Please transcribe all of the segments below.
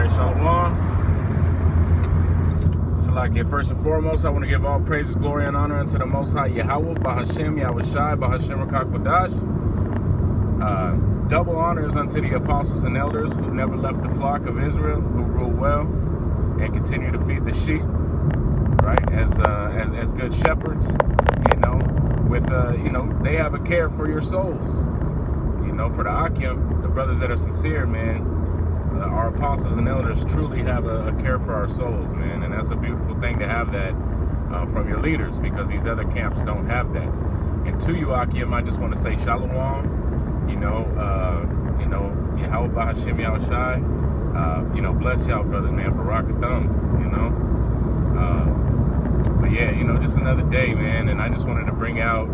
Alright, Shalom. Salakia, first and foremost, I want to give all praises, glory, and honor unto the Most High Yahweh, Bahashem, Yahushai, Bahashem, Rakakwadash. Double honors unto the apostles and elders who never left the flock of Israel, who rule well and continue to feed the sheep, right? As good shepherds, with they have a care for your souls. For the Akim, the brothers that are sincere, man, our apostles and elders truly have a care for our souls, man, and that's a beautiful thing to have that from your leaders, because these other camps don't have that. And to you, Akim, I just want to say Shalom. Yahweh Bahashem Yahushai, bless y'all brothers, man, Barakathum, but yeah, just another day, man, and I just wanted to bring out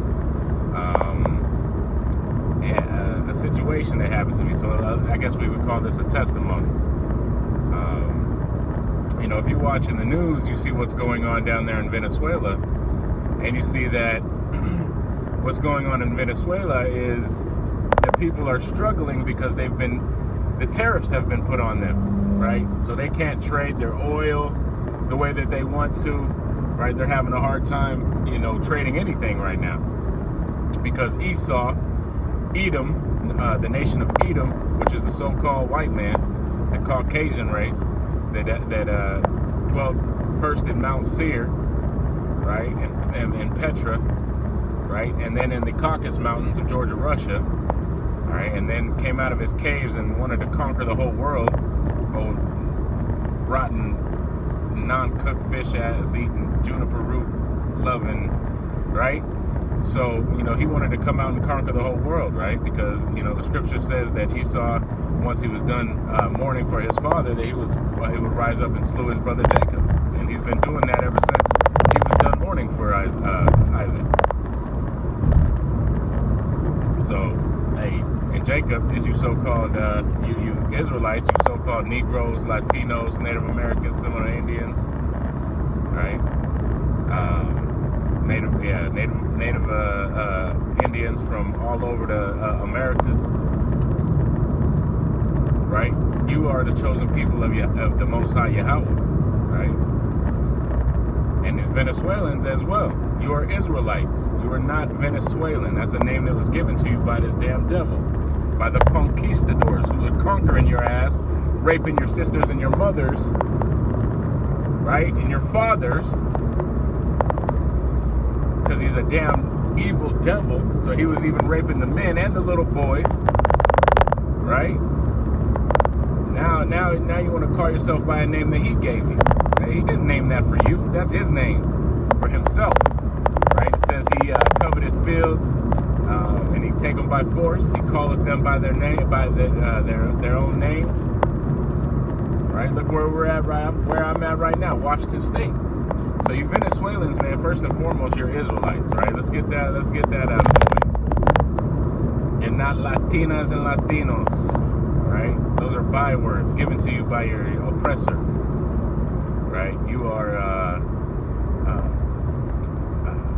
a situation that happened to me. So I guess we would call this a testimony. If you're watching the news, you see what's going on down there in Venezuela, and you see that what's going on in Venezuela is the people are struggling because the tariffs have been put on them, right? So they can't trade their oil the way that they want to, right? They're having a hard time, trading anything right now, because Edom, the nation of Edom, which is the so-called white man, the Caucasian race that dwelt first in Mount Seir, right, and Petra, right, and then in the Caucasus Mountains of Georgia, Russia, all right, and then came out of his caves and wanted to conquer the whole world. Old rotten, non-cooked fish ass eating, juniper root loving, right? So, he wanted to come out and conquer the whole world, right? Because, the scripture says that Esau, once he was done mourning for his father, that he would rise up and slew his brother Jacob. And he's been doing that ever since he was done mourning for Isaac. So, hey, and Jacob is you so-called, you Israelites, you so-called Negroes, Latinos, Native Americans, Seminole Indians, right? Native Indians from all over the Americas, right? You are the chosen people of the Most High Yahweh, right? And these Venezuelans as well. You are Israelites. You are not Venezuelan. That's a name that was given to you by this damn devil, by the conquistadors who would conquer in your ass, raping your sisters and your mothers, right? And your fathers, because he's a damn evil devil. So he was even raping the men and the little boys, right? Now you want to call yourself by a name that he gave you. He didn't name that for you. That's his name for himself, right? It says he coveted fields, and he take them by force. He calleth them by their name, by their own names, right? Look where we're at, right? Where I'm at right now, Washington State. So you Venezuelans, man, first and foremost, you're Israelites, right? Let's get that out of the way. And not Latinas and Latinos, right? Those are bywords given to you by your oppressor, right? You are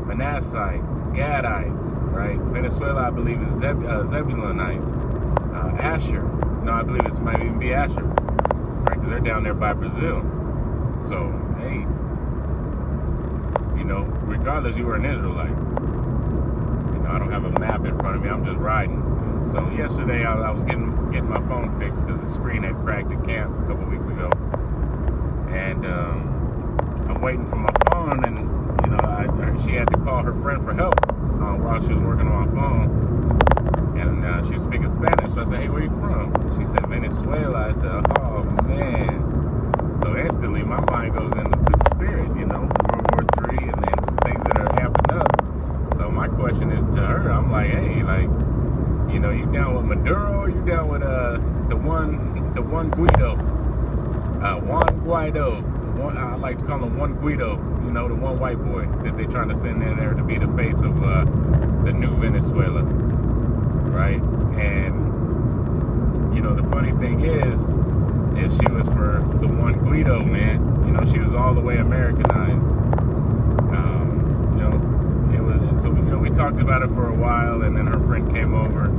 Manassites, Gadites, right? Venezuela, I believe, is Zebulonites. Asher, I believe it might even be Asher, right? Because they're down there by Brazil. So, hey, regardless, you are an Israelite. I don't have a map in front of me. I'm just riding. And so yesterday, I was getting my phone fixed because the screen had cracked at camp a couple weeks ago. And I'm waiting for my phone, and she had to call her friend for help while she was working on my phone. And she was speaking Spanish. So I said, "Hey, where you from?" She said, "Venezuela." I said, "Oh man." So instantly, my mind goes into the spirit, World War III, and then things that are happening up. So my question is to her, I'm like, hey, you down with Maduro, or you down with the one Guido, Juan Guaido? I like to call him one Guido, the one white boy that they're trying to send in there to be the face of the new Venezuela, right? And the funny thing is she was for the one Guido, man. She was all the way Americanized. So we talked about it for a while, and then her friend came over,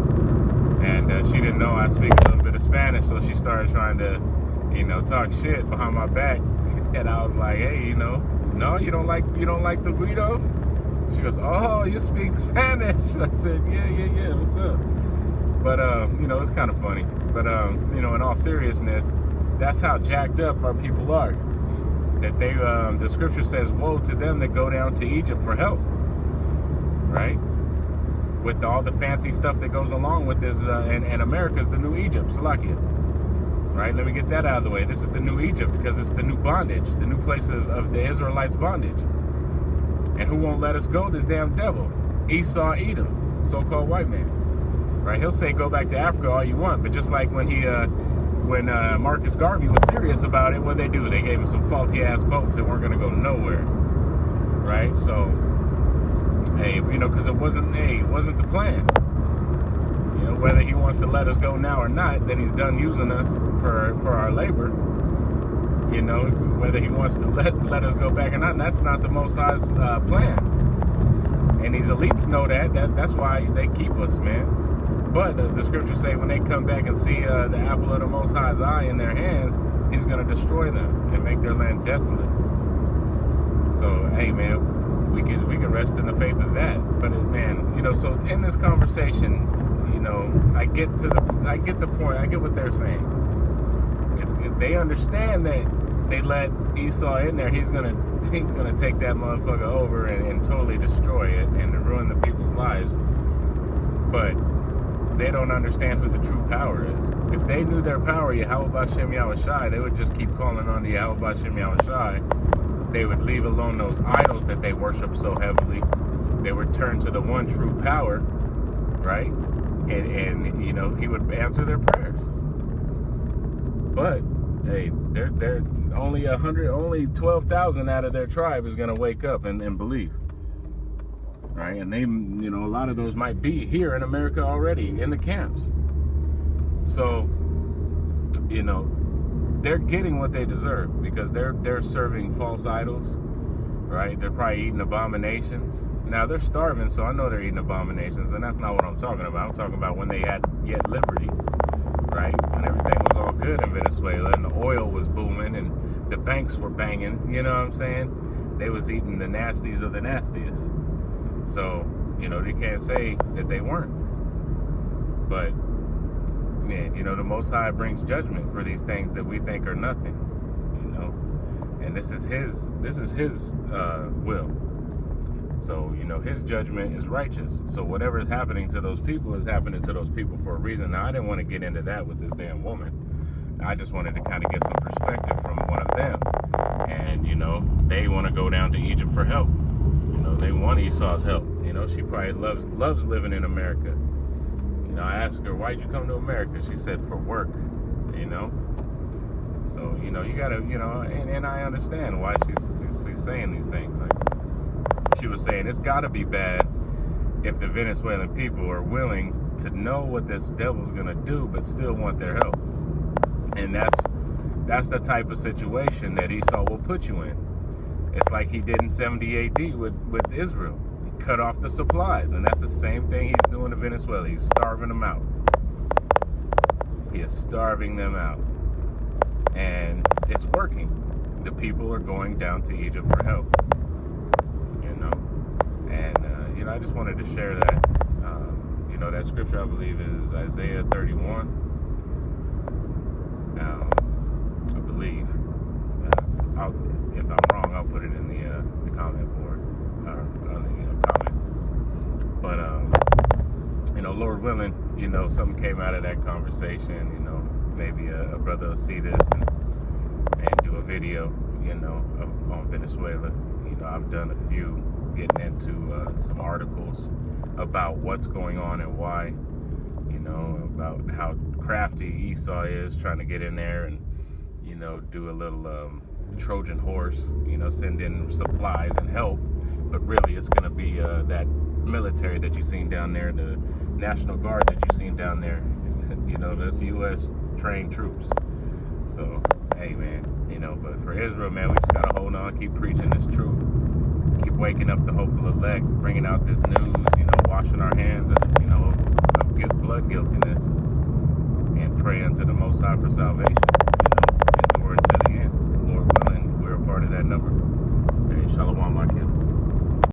and she didn't know I speak a little bit of Spanish, so she started trying to talk shit behind my back. And I was like, hey, no, you don't like the Guido? She goes, oh, you speak Spanish. I said, yeah, what's up? But, it's kind of funny. But, in all seriousness, that's how jacked up our people are. That they, the scripture says, woe to them that go down to Egypt for help. Right? With all the fancy stuff that goes along with this, and America's the new Egypt, Salakia. Right? Let me get that out of the way. This is the new Egypt because it's the new bondage, the new place of the Israelites' bondage. And who won't let us go? This damn devil. Esau, Edom, so-called white man. Right? He'll say go back to Africa all you want, but just like when Marcus Garvey was serious about it, what they do? They gave him some faulty-ass boats that weren't going to go nowhere. Right? So, hey, because it wasn't the plan. Whether he wants to let us go now or not, that he's done using us for our labor. Whether he wants to let us go back or not, and that's not the Most High's plan. And these elites know that's why they keep us, man. But the scriptures say when they come back and see the apple of the Most High's eye in their hands, he's going to destroy them and make their land desolate. So, hey, man, we can rest in the faith of that. But, so in this conversation, I get the point. I get what they're saying. They understand that they let Esau in there. He's gonna take that motherfucker over and totally destroy it and ruin the people's lives. But they don't understand who the true power is. If they knew their power, Yahweh B'Shem Yahushai, they would just keep calling on to Yahweh B'Shem Yahushai. They would leave alone those idols that they worship so heavily. They would turn to the one true power, right? And he would answer their prayers. But hey, they're only 12,000 out of their tribe is going to wake up and believe, right? And they, a lot of those might be here in America already in the camps. So, they're getting what they deserve because they're serving false idols, right? They're probably eating abominations. Now, they're starving, so I know they're eating abominations, and that's not what I'm talking about. I'm talking about when they had yet liberty, right? And everything was all good in Venezuela, and the oil was booming, and the banks were banging, you know what I'm saying? They was eating the nasties of the nastiest. So, they can't say that they weren't. But, man, the Most High brings judgment for these things that we think are nothing, And this is his will. So, his judgment is righteous. So whatever is happening to those people is happening to those people for a reason. Now, I didn't want to get into that with this damn woman. I just wanted to kind of get some perspective from one of them. And, they want to go down to Egypt for help. They want Esau's help. She probably loves living in America. I asked her, why'd you come to America? She said, for work, So, you gotta, and I understand why she's saying these things. Like, she was saying it's got to be bad if the Venezuelan people are willing to know what this devil's gonna do, but still want their help. And that's the type of situation that Esau will put you in. It's like he did in 70 AD with Israel. He cut off the supplies, and that's the same thing he's doing to Venezuela. He's starving them out. He is starving them out, and it's working. The people are going down to Egypt for help. And I just wanted to share that. That scripture I believe is Isaiah 31. I believe. If I'm wrong, I'll put it in the comment board or on the comments. But Lord willing, something came out of that conversation. Maybe a brother will see this and do a video, on Venezuela. I've done a few getting into some articles about what's going on and why, about how crafty Esau is trying to get in there and, do a little Trojan horse, send in supplies and help. But really it's going to be that military that you've seen down there, the National Guard that you've seen down there, that's U.S. trained troops. So, hey, man, but for Israel, man, we just got to hold on, keep preaching this truth. Keep waking up the hopeful elect, bringing out this news, washing our hands of blood guiltiness, and pray unto the Most High for salvation.